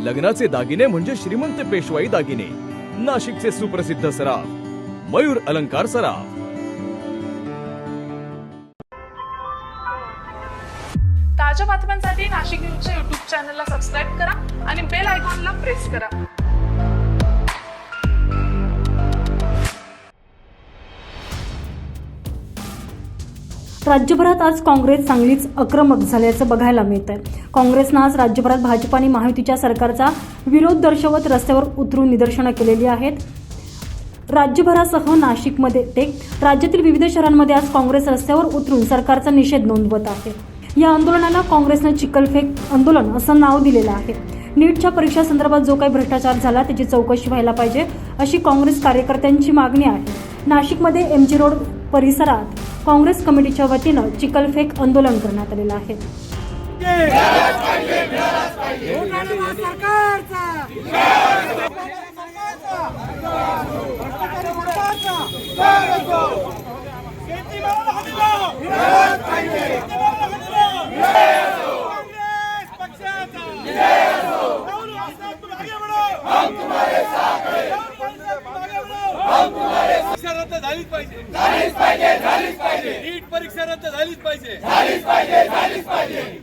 लग्नाचे दागिने म्हणजे श्रीमंत पेशवाई दागिने, नाशिकचे सुप्रसिद्ध सराफ मयूर अलंकार सराफ। ताज्या बातम्यांसाठी नाशिक न्यूजच्या YouTube चॅनलला सबस्क्राईब करा आणि बेल आयकॉनला प्रेस करा। राज्यभरात आज काँग्रेस चांगलीच आक्रमक झाल्याचं बघायला मिळतंय। काँग्रेसनं आज राज्यभरात भाजप आणि महायुतीच्या सरकारचा विरोध दर्शवत रस्त्यावर उतरून निदर्शनं केलेली आहेत। राज्यभरासह नाशिकमध्ये राज्यातील विविध शहरांमध्ये आज काँग्रेस रस्त्यावर उतरून सरकारचा निषेध नोंदवत आहे। या आंदोलनाला काँग्रेसनं चिखलफेक आंदोलन असं नाव दिलेलं आहे। नीटच्या परीक्षा संदर्भात जो काही भ्रष्टाचार झाला त्याची चौकशी व्हायला पाहिजे अशी काँग्रेस कार्यकर्त्यांची मागणी आहे। नाशिकमध्ये एमजी रोड परिसरात काँग्रेस कमिटीच्या वतीनं चिखलफेक आंदोलन करण्यात आलेलं आहे। नीट परीक्षा रद्द झालीच पाहिजे।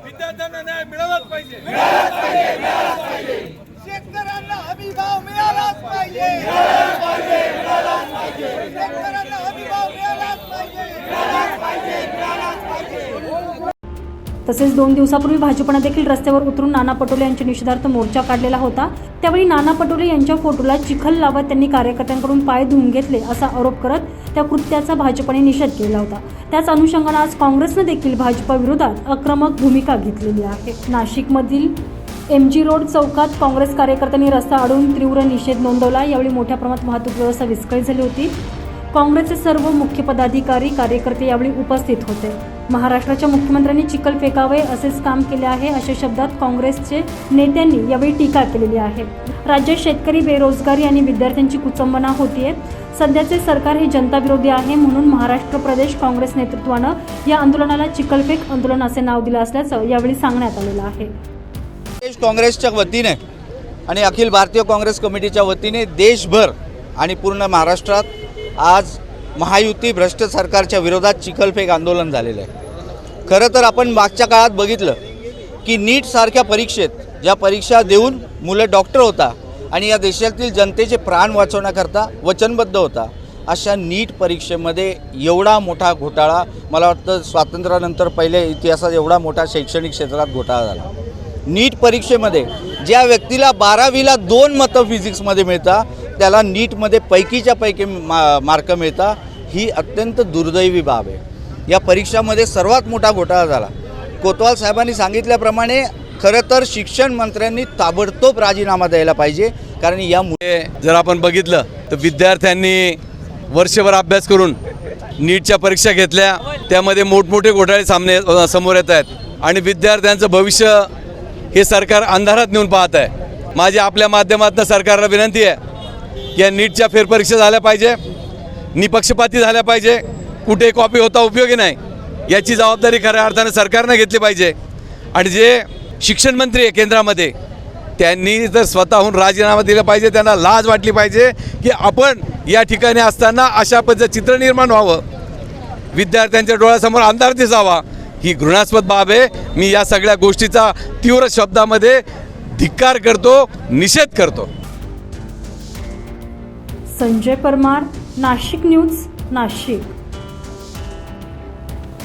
विद्यार्थ्यांना न्याय मिळालाच पाहिजे। शेतकऱ्यांना हमी भाव मिळालाच पाहिजे। शेतकऱ्यांना हमी भाव मिळालाच पाहिजे। तसेच 2 दिवसापूर्वी भाजपने देखील रस्त्यावर उतरून नाना पटोले यांच्या निषेधार्थ मोर्चा काढलेला होता। त्यावेळी नाना पटोले यांच्या फोटोला चिखल लावत त्यांनी कार्यकर्त्यांकडून पाय धुवून घेतले असा आरोप करत त्या कृत्याचा भाजपने निषेध केला होता। त्याच अनुषंगाने आज काँग्रेसने देखील भाजपविरोधात आक्रमक भूमिका घेतलेली आहे। नाशिकमधील एमजी रोड चौकात काँग्रेस कार्यकर्त्यांनी रस्ता अडवून तीव्र निषेध नोंदवला। यावेळी मोठ्या प्रमाणात वाहतूक व्यवस्था विस्कळीत झाली होती। काँग्रेसचे सर्व मुख्य पदाधिकारी कार्यकर्ते यावेळी उपस्थित होते। महाराष्ट्राच्या मुख्यमंत्र्यांनी चिखल फेकावे असेच काम केले आहे अशा शब्दात काँग्रेसचे नेत्यांनी यावेळी टीका केलेली आहे। राज्यात शेतकरी, बेरोजगारी आणि विद्यार्थ्यांची कुचंबना होतीये। सध्याचे सरकार हे जनता विरोधी आहे, म्हणून महाराष्ट्र प्रदेश काँग्रेस नेतृत्वानं या आंदोलनाला चिखलफेक आंदोलन असे नाव दिलं असल्याचं यावेळी सांगण्यात आलेलं आहे। प्रदेश काँग्रेसच्या वतीने आणि अखिल भारतीय काँग्रेस कमिटीच्या वतीने देशभर आणि पूर्ण महाराष्ट्रात आज महायुती भ्रष्ट सरकारच्या विरोधात चिखलफेक आंदोलन झालेलं आहे। खरं तर आपण मागच्या काळात बघितलं की नीट सारख्या परीक्षेत ज्या परीक्षा देऊन मुलं डॉक्टर होता आणि या देशातील जनतेचे प्राण वाचवण्याकरता वचनबद्ध होता, अशा नीट परीक्षेमध्ये एवढा मोठा घोटाळा मला वाटतं स्वातंत्र्यानंतर पहिल्या इतिहासात एवढा मोठा शैक्षणिक क्षेत्रात घोटाळा झाला। नीट परीक्षेमध्ये ज्या व्यक्तीला 12वीला 2 मतं फिजिक्समध्ये मिळतात त्याला नीटमध्ये पैकीच्या पैकी मार्क मिळतात, ही अत्यंत दुर्दैवी बाब आहे। या परीक्षामध्ये सर्वात मोठा घोटाळा झाला। कोतवाल साहेबांनी सांगितल्याप्रमाणे खरं तर शिक्षण मंत्र्यांनी ताबडतोब राजीनामा द्यायला पाहिजे, कारण यामुळे जर आपण बघितलं तर विद्यार्थ्यांनी वर्षभर अभ्यास करून नीटच्या परीक्षा घेतल्या, त्यामध्ये मोठमोठे घोटाळे समोर येत आहेत आणि विद्यार्थ्यांचं भविष्य हे सरकार अंधारात नेऊन पाहत आहे। माझी आपल्या माध्यमातून सरकारला विनंती आहे की या नीटच्या फेरपरीक्षा झाल्या पाहिजे, निपक्षपाती झाल्या पाहिजे, कुठे कॉपी होता उपयोगी नाही, याची जबाबदारी खऱ्या अर्थाने सरकारने घेतली पाहिजे। आणि जे शिक्षण मंत्री आहे केंद्रामध्ये त्यांनी तर स्वतःहून राजीनामा दिला पाहिजे। त्यांना लाज वाटली पाहिजे की आपण या ठिकाणी असताना अशा पद्धतीचं चित्र निर्माण व्हावं, विद्यार्थ्यांच्या डोळ्यासमोर अंधार दिसावा, ही घृणास्पद बाब आहे। मी या सगळ्या गोष्टीचा तीव्र शब्दामध्ये धिक्कार करतो, निषेध करतो। संजय परमार, नाशिक न्यूज, नाशिक।